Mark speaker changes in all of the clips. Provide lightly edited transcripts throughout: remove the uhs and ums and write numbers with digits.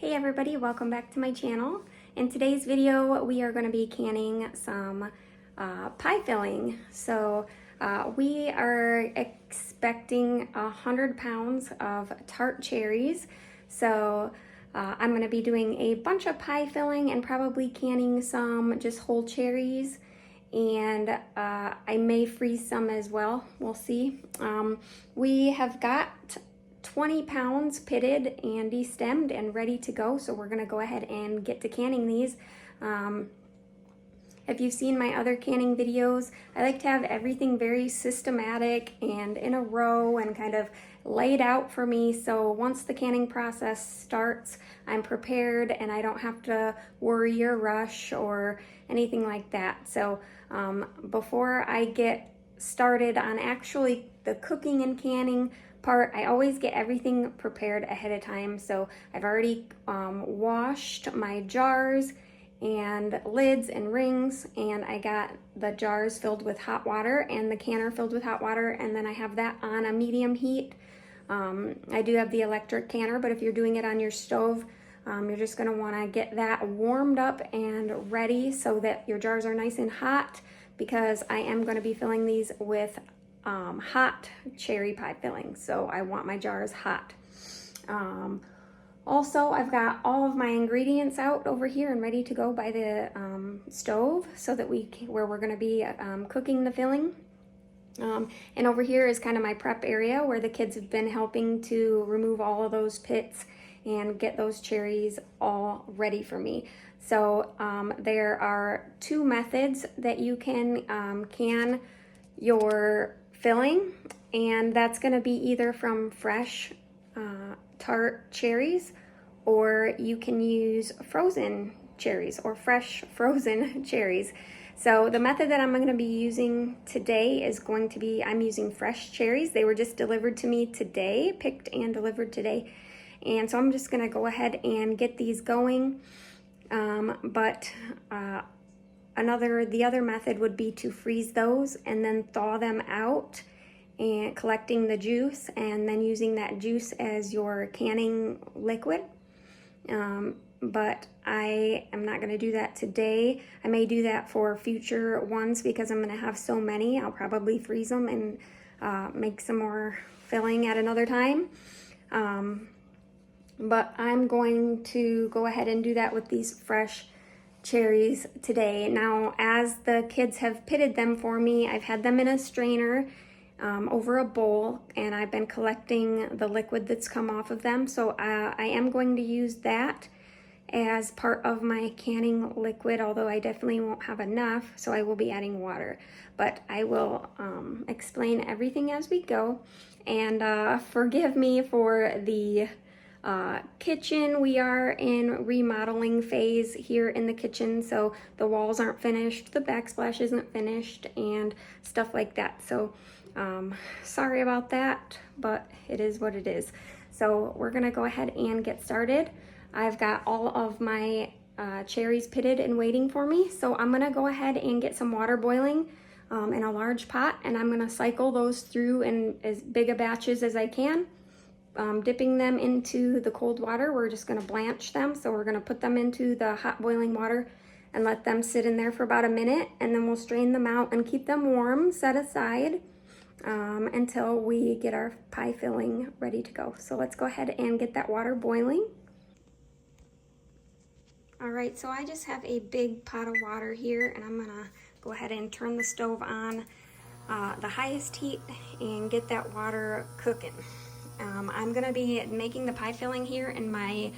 Speaker 1: Hey everybody, welcome back to my channel. In today's video, we are going to be canning some pie filling. So we are expecting 100 pounds of tart cherries. So I'm going to be doing a bunch of pie filling and probably canning some just whole cherries. And I may freeze some as well. We'll see. We have got 20 pounds pitted and destemmed and ready to go, so we're gonna go ahead and get to canning these. If you've seen my other canning videos, I like to have everything very systematic and in a row and kind of laid out for me, so once the canning process starts, I'm prepared and I don't have to worry or rush or anything like that. So before I get started on actually the cooking and canning part, I always get everything prepared ahead of time. So I've already washed my jars and lids and rings, and I got the jars filled with hot water and the canner filled with hot water, and then I have that on a medium heat. I do have the electric canner, but if you're doing it on your stove, you're just going to want to get that warmed up and ready so that your jars are nice and hot, because I am going to be filling these with hot cherry pie filling, so I want my jars hot. Also, I've got all of my ingredients out over here and ready to go by the stove, so that where we're going to be cooking the filling. And over here is kind of my prep area where the kids have been helping to remove all of those pits and get those cherries all ready for me. So there are two methods that you can can your filling, and that's going to be either from fresh tart cherries, or you can use frozen cherries or fresh frozen cherries. So the method that I'm going to be using today is going to be, I'm using fresh cherries. They were just delivered to me today, picked and delivered today. And so I'm just going to go ahead and get these going. The other method would be to freeze those and then thaw them out, and collecting the juice and then using that juice as your canning liquid. But I am not going to do that today. I may do that for future ones because I'm going to have so many. I'll probably freeze them and make some more filling at another time. But I'm going to go ahead and do that with these fresh cherries today. Now, as the kids have pitted them for me, I've had them in a strainer over a bowl, and I've been collecting the liquid that's come off of them. So I am going to use that as part of my canning liquid, although I definitely won't have enough, so I will be adding water. But I will explain everything as we go. And forgive me for the kitchen. We are in remodeling phase here in the kitchen, so the walls aren't finished, the backsplash isn't finished, and stuff like that. So sorry about that, but it is what it is. So we're gonna go ahead and get started. I've got all of my cherries pitted and waiting for me, so I'm gonna go ahead and get some water boiling in a large pot, and I'm gonna cycle those through in as big a batches as I can. Dipping them into the cold water. We're just going to blanch them, so we're going to put them into the hot boiling water and let them sit in there for about a minute, and then we'll strain them out and keep them warm, set aside until we get our pie filling ready to go. So let's go ahead and get that water boiling. All right, so I just have a big pot of water here, and I'm gonna go ahead and turn the stove on the highest heat and get that water cooking. I'm gonna be making the pie filling here in my,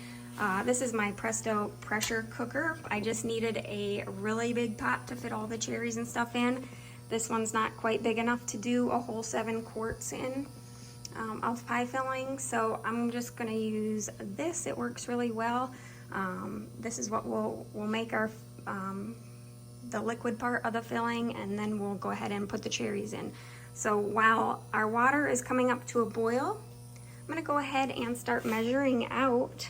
Speaker 1: this is my Presto pressure cooker. I just needed a really big pot to fit all the cherries and stuff in. This one's not quite big enough to do a whole 7 quarts in of pie filling, so I'm just gonna use this. It works really well. This is what we'll make our the liquid part of the filling, and then we'll go ahead and put the cherries in. So while our water is coming up to a boil, I'm gonna go ahead and start measuring out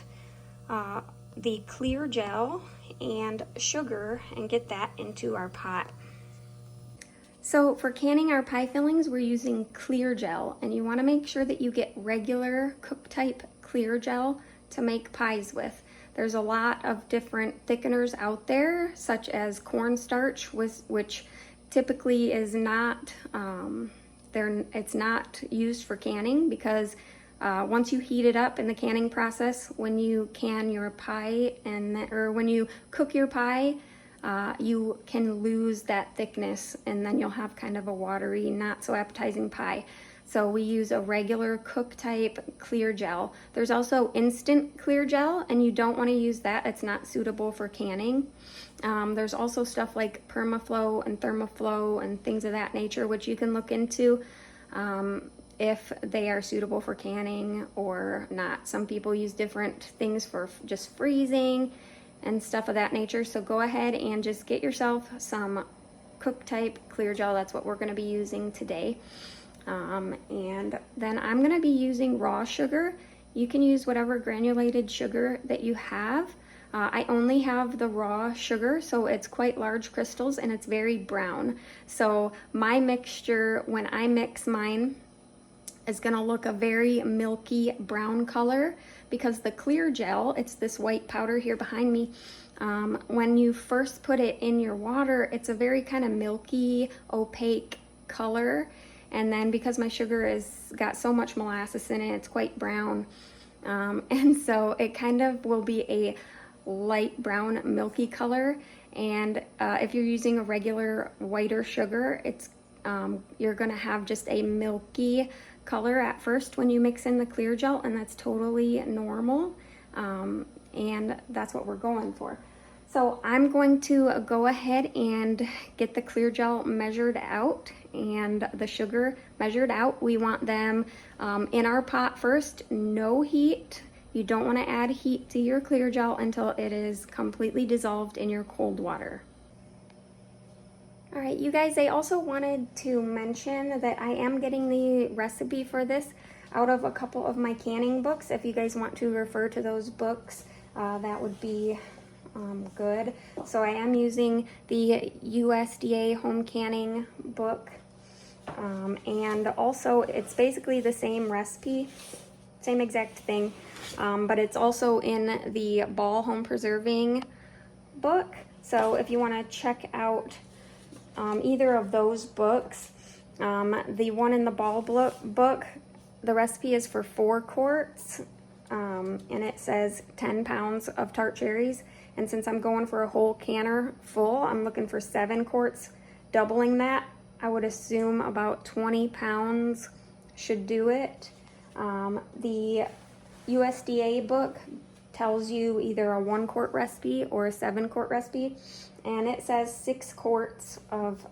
Speaker 1: the clear gel and sugar and get that into our pot. So for canning our pie fillings, we're using clear gel, and you wanna make sure that you get regular cook type clear gel to make pies with. There's a lot of different thickeners out there, such as cornstarch, which typically is not, it's not used for canning because once you heat it up in the canning process, when you can your pie or when you cook your pie, you can lose that thickness and then you'll have kind of a watery, not so appetizing pie. So we use a regular cook type clear gel. There's also instant clear gel, and you don't want to use that. It's not suitable for canning. There's also stuff like PermaFlow and ThermaFlow and things of that nature, which you can look into if they are suitable for canning or not. Some people use different things for just freezing and stuff of that nature. So go ahead and just get yourself some cook type clear gel. That's what we're going to be using today. And then I'm going to be using raw sugar. You can use whatever granulated sugar that you have. I only have the raw sugar, so it's quite large crystals and it's very brown. So my mixture, when I mix mine, is going to look a very milky brown color because the clear gel, it's this white powder here behind me. When you first put it in your water, it's a very kind of milky, opaque color. And then because my sugar has got so much molasses in it, it's quite brown. And so it kind of will be a light brown, milky color. And if you're using a regular whiter sugar, it's you're gonna have just a milky color at first when you mix in the clear gel, and that's totally normal. And that's what we're going for. So I'm going to go ahead and get the clear gel measured out and the sugar measured out. We want them in our pot first, no heat. You don't want to add heat to your clear gel until it is completely dissolved in your cold water. All right, you guys, I also wanted to mention that I am getting the recipe for this out of a couple of my canning books. If you guys want to refer to those books, that would be good. So I am using the USDA home canning book, and also it's basically the same recipe, same exact thing, but it's also in the Ball home preserving book. So if you want to check out either of those books, the one in the Ball book, the recipe is for 4 quarts, and it says 10 pounds of tart cherries. And since I'm going for a whole canner full, I'm looking for 7 quarts. Doubling that, I would assume about 20 pounds should do it. The USDA book tells you either a 1 quart recipe or a 7 quart recipe. And it says 6 quarts of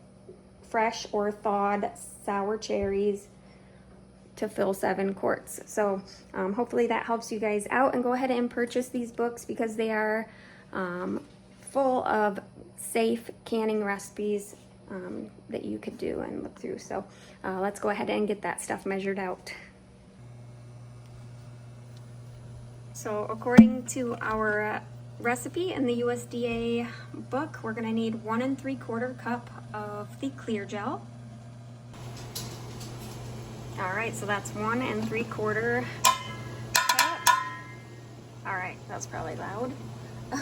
Speaker 1: fresh or thawed sour cherries to fill 7 quarts. So hopefully that helps you guys out, and go ahead and purchase these books because they are full of safe canning recipes that you could do and look through. So let's go ahead and get that stuff measured out. So according to our recipe in the USDA book, we're going to need 1 3/4 cup of the clear gel. All right, so that's 1 3/4 cup. All right, that's probably loud.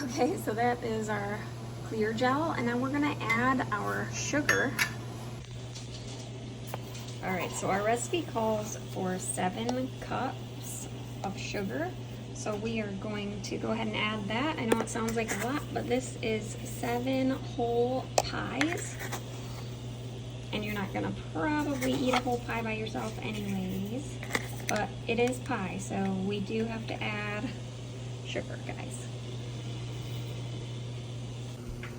Speaker 1: Okay, so that is our clear gel, and then we're gonna add our sugar. All right, so our recipe calls for 7 cups of sugar. So we are going to go ahead and add that. I know it sounds like a lot, but this is 7 whole pies. And you're not gonna probably eat a whole pie by yourself anyways, but it is pie, so we do have to add sugar, guys.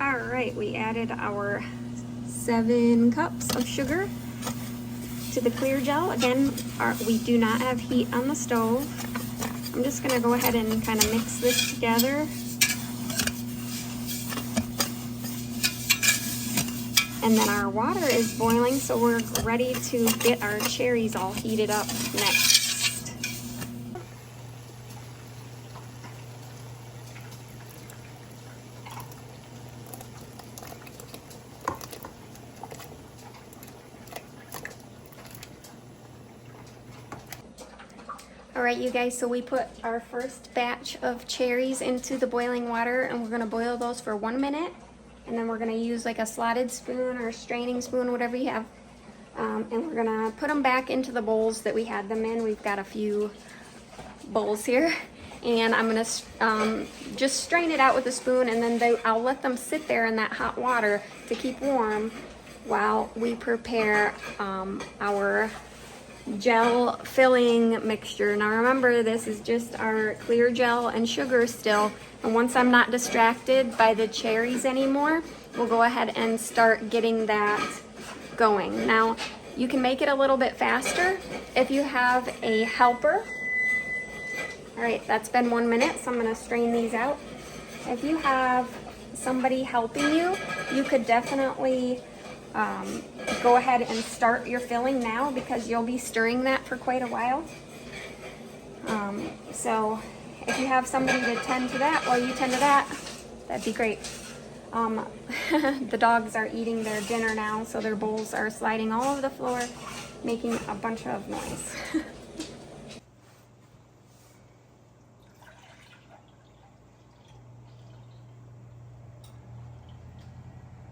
Speaker 1: All right, we added our 7 cups of sugar to the clear gel. Again, we do not have heat on the stove. I'm just gonna go ahead and kind of mix this together. And then our water is boiling, so we're ready to get our cherries all heated up next. All All right, you guys, so we put our first batch of cherries into the boiling water, and we're gonna boil those for 1 minute. And then we're gonna use like a slotted spoon or a straining spoon, whatever you have. And we're gonna put them back into the bowls that we had them in. We've got a few bowls here. And I'm gonna just strain it out with a spoon, and then I'll let them sit there in that hot water to keep warm while we prepare our gel filling mixture. Now remember, this is just our clear gel and sugar still. And once I'm not distracted by the cherries anymore, we'll go ahead and start getting that going. Now, you can make it a little bit faster if you have a helper. All right, that's been 1 minute, so I'm gonna strain these out. If you have somebody helping you, you could definitely go ahead and start your filling now, because you'll be stirring that for quite a while. So if you have somebody to tend to that while you tend to that, that'd be great. The dogs are eating their dinner now, so their bowls are sliding all over the floor, making a bunch of noise.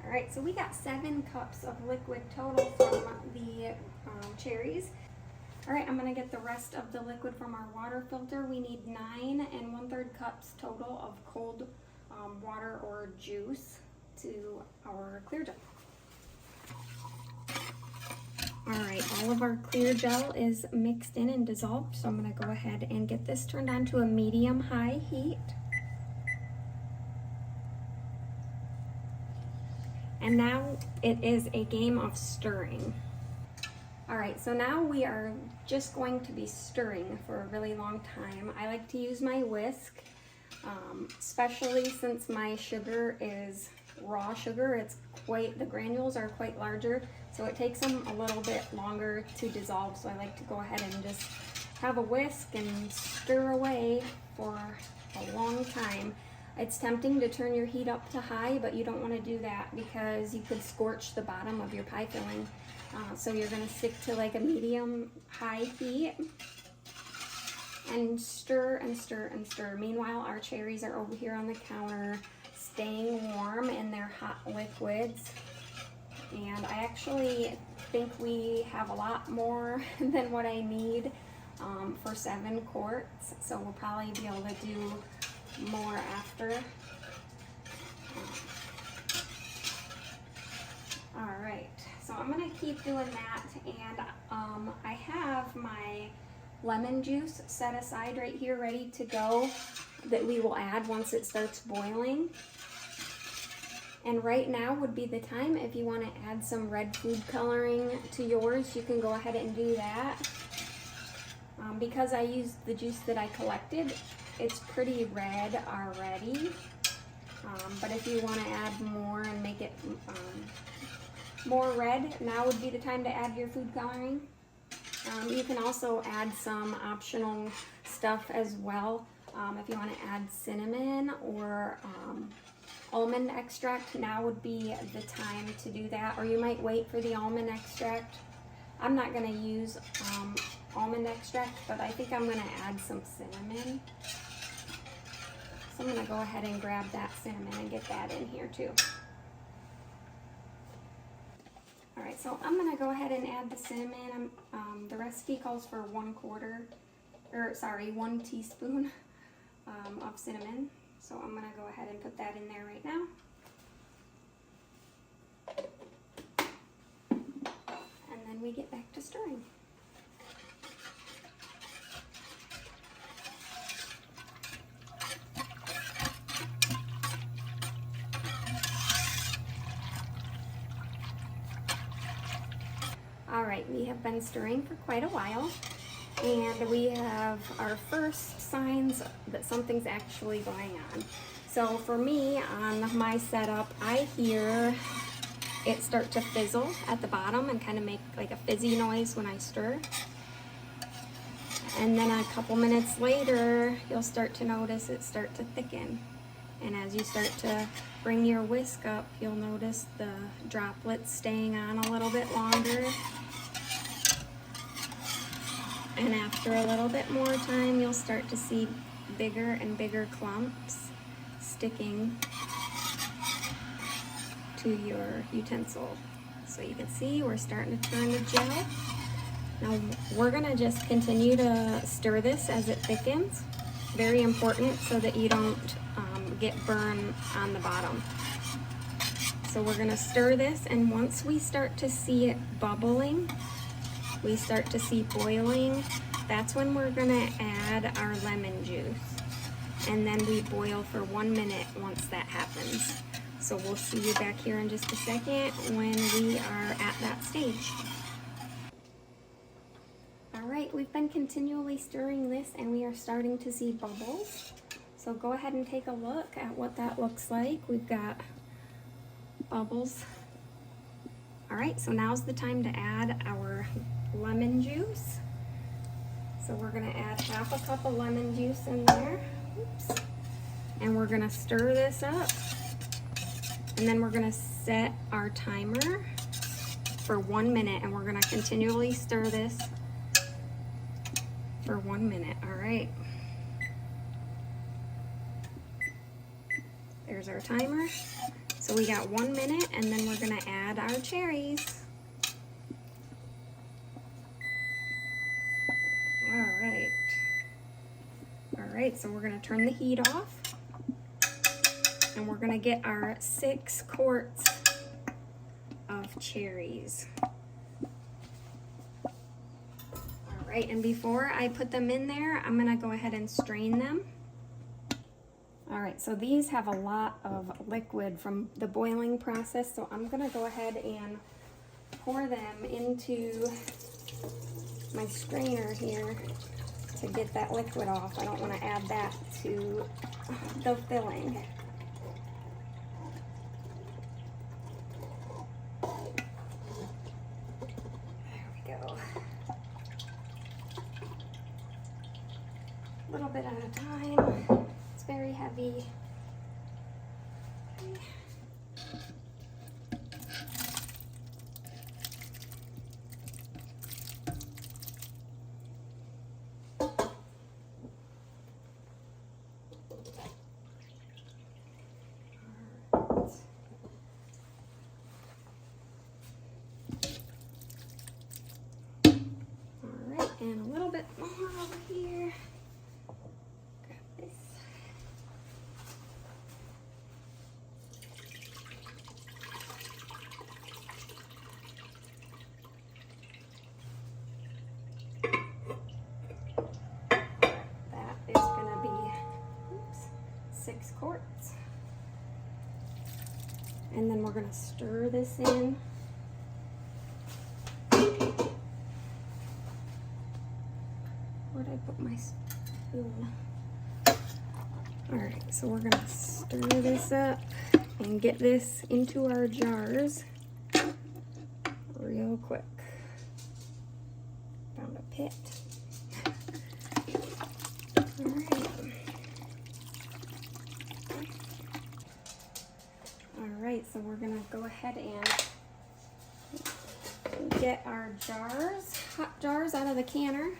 Speaker 1: All right, so we got 7 cups of liquid total from the cherries. All right, I'm gonna get the rest of the liquid from our water filter. We need 9 1/3 cups total of cold water or juice to our clear gel. All right, all of our clear gel is mixed in and dissolved, so I'm gonna go ahead and get this turned on to a medium-high heat. And now it is a game of stirring. All right, so now we are just going to be stirring for a really long time. I like to use my whisk, especially since my sugar is raw sugar. The granules are quite larger, so it takes them a little bit longer to dissolve. So I like to go ahead and just have a whisk and stir away for a long time. It's tempting to turn your heat up to high, but you don't want to do that because you could scorch the bottom of your pie filling. So you're going to stick to like a medium-high heat and stir and stir and stir. Meanwhile, our cherries are over here on the counter staying warm in their hot liquids. And I actually think we have a lot more than what I need for 7 quarts. So we'll probably be able to do more after. All right, so I'm gonna keep doing that, and I have my lemon juice set aside right here ready to go that we will add once it starts boiling. And right now would be the time if you want to add some red food coloring to yours, you can go ahead and do that. Because I used the juice that I collected, it's pretty red already, but if you want to add more and make it more red, now would be the time to add your food coloring. You can also add some optional stuff as well. If you want to add cinnamon or almond extract, now would be the time to do that, or you might wait for the almond extract. I'm not going to use almond extract, but I think I'm going to add some cinnamon. So I'm going to go ahead and grab that cinnamon and get that in here too. All right, so I'm going to go ahead and add the cinnamon. The recipe calls for 1 teaspoon of cinnamon. So I'm going to go ahead and put that in there right now. And then we get back to stirring. All right, we have been stirring for quite a while, and we have our first signs that something's actually going on. So for me, on my setup, I hear it start to fizzle at the bottom and kind of make like a fizzy noise when I stir. And then a couple minutes later, you'll start to notice it start to thicken. And as you start to bring your whisk up, you'll notice the droplets staying on a little bit longer. And after a little bit more time, you'll start to see bigger and bigger clumps sticking to your utensil. So you can see we're starting to turn the gel. Now we're gonna just continue to stir this as it thickens. Very important so that you don't get burn on the bottom. So we're gonna stir this, and once we start to see it bubbling, we start to see boiling, that's when we're gonna add our lemon juice. And then we boil for 1 minute once that happens. So we'll see you back here in just a second when we are at that stage. All right, we've been continually stirring this and we are starting to see bubbles. So go ahead and take a look at what that looks like. We've got bubbles. All right, so now's the time to add our lemon juice. So we're gonna add half a cup of lemon juice in there. Oops. And we're gonna stir this up. And then we're gonna set our timer for 1 minute, and we're gonna continually stir this for 1 minute. All right. There's our timer. So we got 1 minute, and then we're gonna add our cherries. All right, so we're gonna turn the heat off, and we're gonna get our 6 quarts of cherries. All right, and before I put them in there, I'm gonna go ahead and strain them. All right, so these have a lot of liquid from the boiling process, so I'm gonna go ahead and pour them into my strainer here to get that liquid off. I don't want to add that to the filling. There we go. A little bit at a time. It's very heavy. Okay. And a little bit more over here. Grab this. That is gonna be, oops, 6 quarts. And then we're gonna stir this in. Where'd I put my spoon? All right, so we're gonna stir this up and get this into our jars real quick. Found a pit. All right. All right, so we're gonna go ahead and get our jars, hot jars, out of the canner.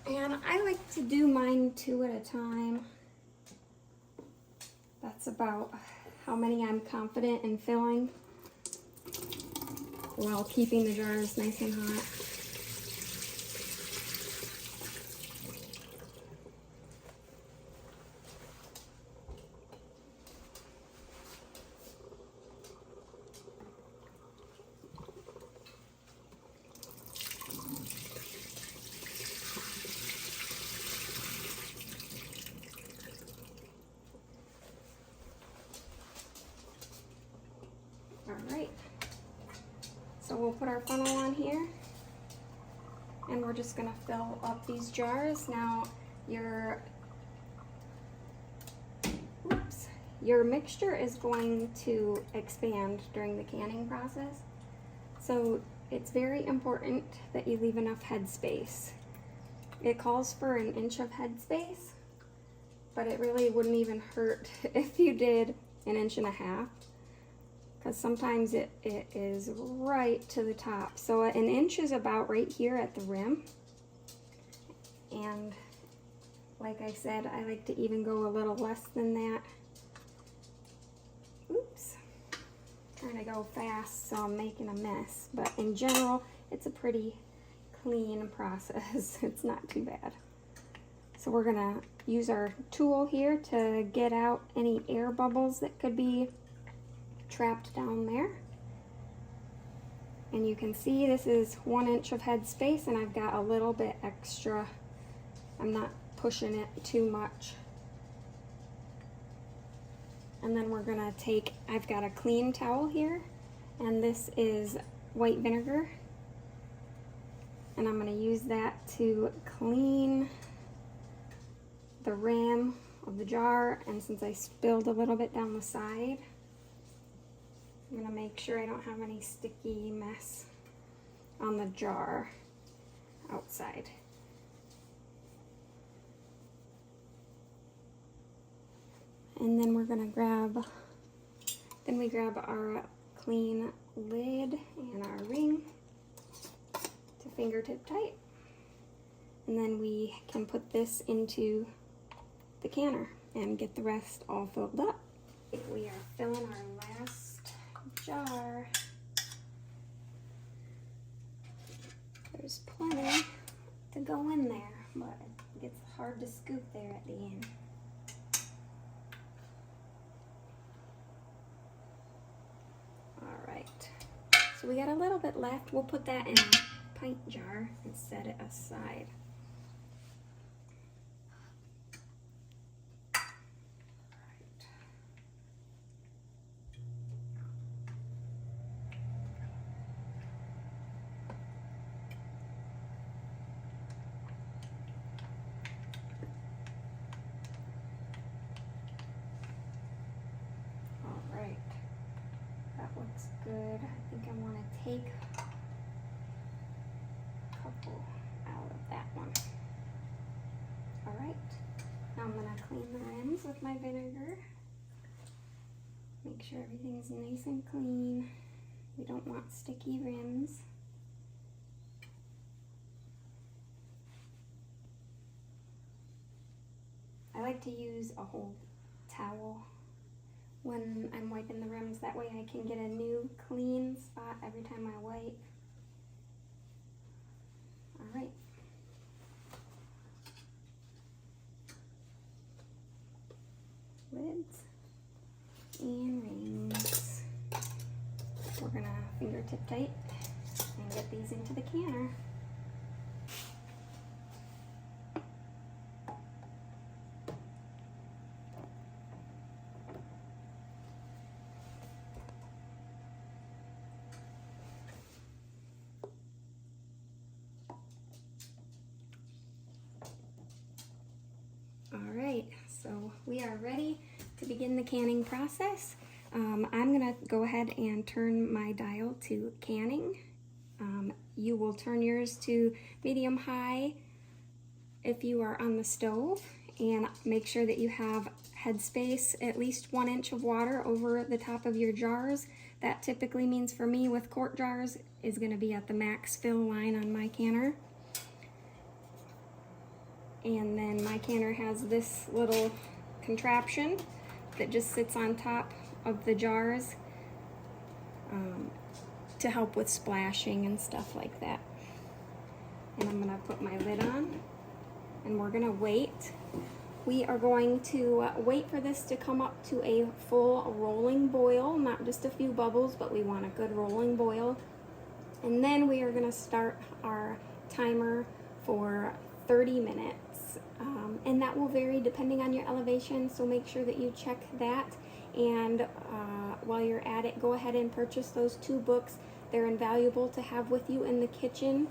Speaker 1: And I like to do mine 2 at a time. That's about how many I'm confident in filling while keeping the jars nice and hot. Alright, so we'll put our funnel on here, and we're just going to fill up these jars. Now your mixture is going to expand during the canning process, so it's very important that you leave enough head space. It calls for 1 inch of head space, but it really wouldn't even hurt if you did 1.5 inches, because sometimes it is right to the top. So an inch is about right here at the rim. And like I said, I like to even go a little less than that. Oops. Trying to go fast, so I'm making a mess. But in general, it's a pretty clean process. It's not too bad. So we're gonna use our tool here to get out any air bubbles that could be trapped down there. And you can see this is 1 inch of head space, and I've got a little bit extra. I'm not pushing it too much. And then we're gonna take, I've got a clean towel here, and this is white vinegar. And I'm gonna use that to clean the rim of the jar. And since I spilled a little bit down the side, I'm gonna make sure I don't have any sticky mess on the jar outside. And then we're gonna grab, we grab our clean lid and our ring to fingertip tight. And then we can put this into the canner and get the rest all filled up. We are filling our last jar. There's plenty to go in there, but it gets hard to scoop there at the end. So we got a little bit left. We'll put that in a pint jar and set it aside. All right. That looks good. I think I want to take a couple out of that one. All right, now I'm going to clean the rims with my vinegar. Make sure everything's nice and clean. We don't want sticky rims. I like to use a whole towel when I'm wiping the rims. That way I can get a new clean spot every time I wipe. All right. Lids and rings. We're gonna fingertip tight and get these into the canner. All right, so we are ready to begin the canning process. I'm gonna go ahead and turn my dial to canning. You will turn yours to medium high if you are on the stove, and make sure that you have headspace, at least 1 inch of water over the top of your jars. That typically means for me with quart jars is gonna be at the max fill line on my canner. And then my canner has this little contraption that just sits on top of the jars to help with splashing and stuff like that. And I'm gonna put my lid on and we're gonna wait. We are going to wait for this to come up to a full rolling boil, not just a few bubbles, but we want a good rolling boil. And then we are gonna start our timer for 30 minutes. And that will vary depending on your elevation, so make sure that you check that. And while you're at it, go ahead and purchase those 2 books. They're invaluable to have with you in the kitchen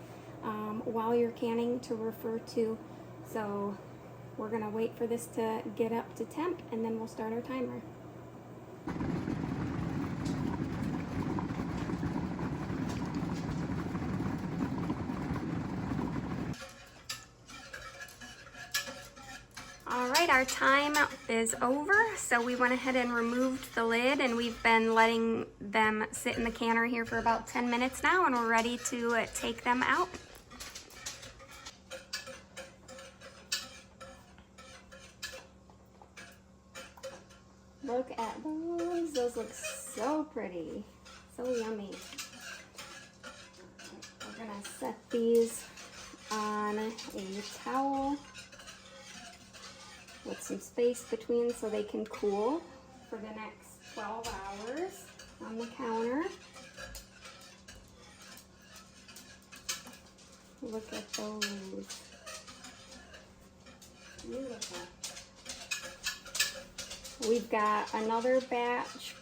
Speaker 1: while you're canning to refer to. So we're gonna wait for this to get up to temp, and then we'll start our timer. All right, right, our time is over. So we went ahead and removed the lid, and we've been letting them sit in the canner here for about 10 minutes now, and we're ready to take them out. Look at those. Those look so pretty. So yummy. We're gonna set these on a towel with some space between so they can cool for the next 12 hours on the counter. Look at those. Beautiful. We've got another batch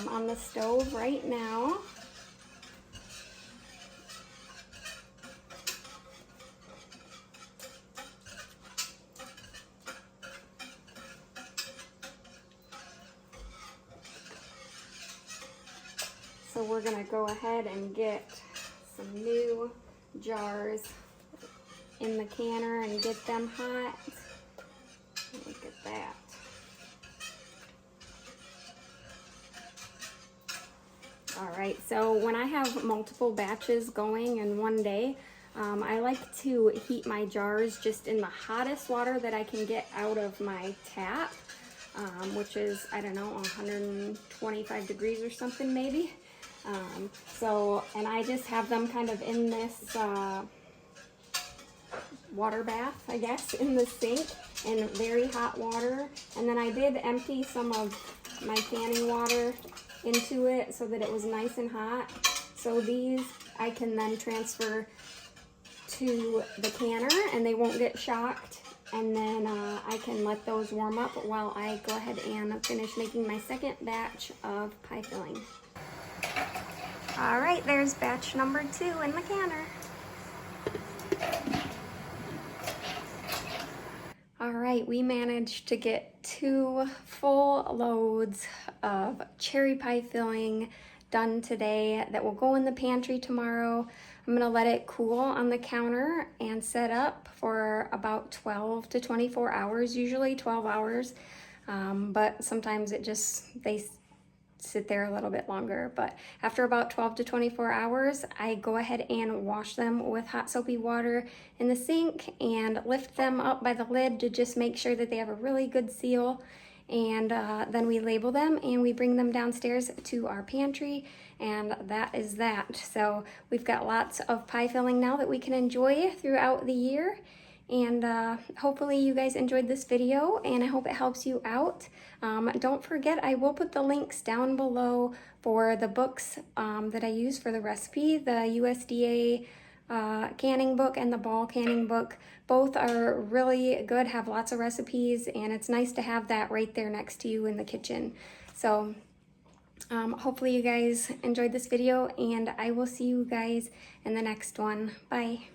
Speaker 1: on the stove right now. So we're gonna go ahead and get some new jars in the canner and get them hot. Look at that. All right, so when I have multiple batches going in one day, I like to heat my jars just in the hottest water that I can get out of my tap, which is, I don't know, 125 degrees or something maybe. And I just have them kind of in this water bath, I guess, in the sink in very hot water. And then I did empty some of my canning water into it so that it was nice and hot. So these I can then transfer to the canner and they won't get shocked. And then I can let those warm up while I go ahead and finish making my second batch of pie filling. All right, there's batch number 2 in the canner. All right, we managed to get 2 full loads of cherry pie filling done today that will go in the pantry tomorrow. I'm gonna let it cool on the counter and set up for about 12 to 24 hours, usually 12 hours. But sometimes they sit there a little bit longer. But after about 12 to 24 hours, I go ahead and wash them with hot soapy water in the sink and lift them up by the lid to just make sure that they have a really good seal. And then we label them and we bring them downstairs to our pantry, and that is that. So we've got lots of pie filling now that we can enjoy throughout the year. And hopefully you guys enjoyed this video, and I hope it helps you out. Don't forget, I will put the links down below for the books that I use for the recipe, the USDA canning book and the ball canning book. Both are really good, have lots of recipes, and it's nice to have that right there next to you in the kitchen. So hopefully you guys enjoyed this video, and I will see you guys in the next one. Bye.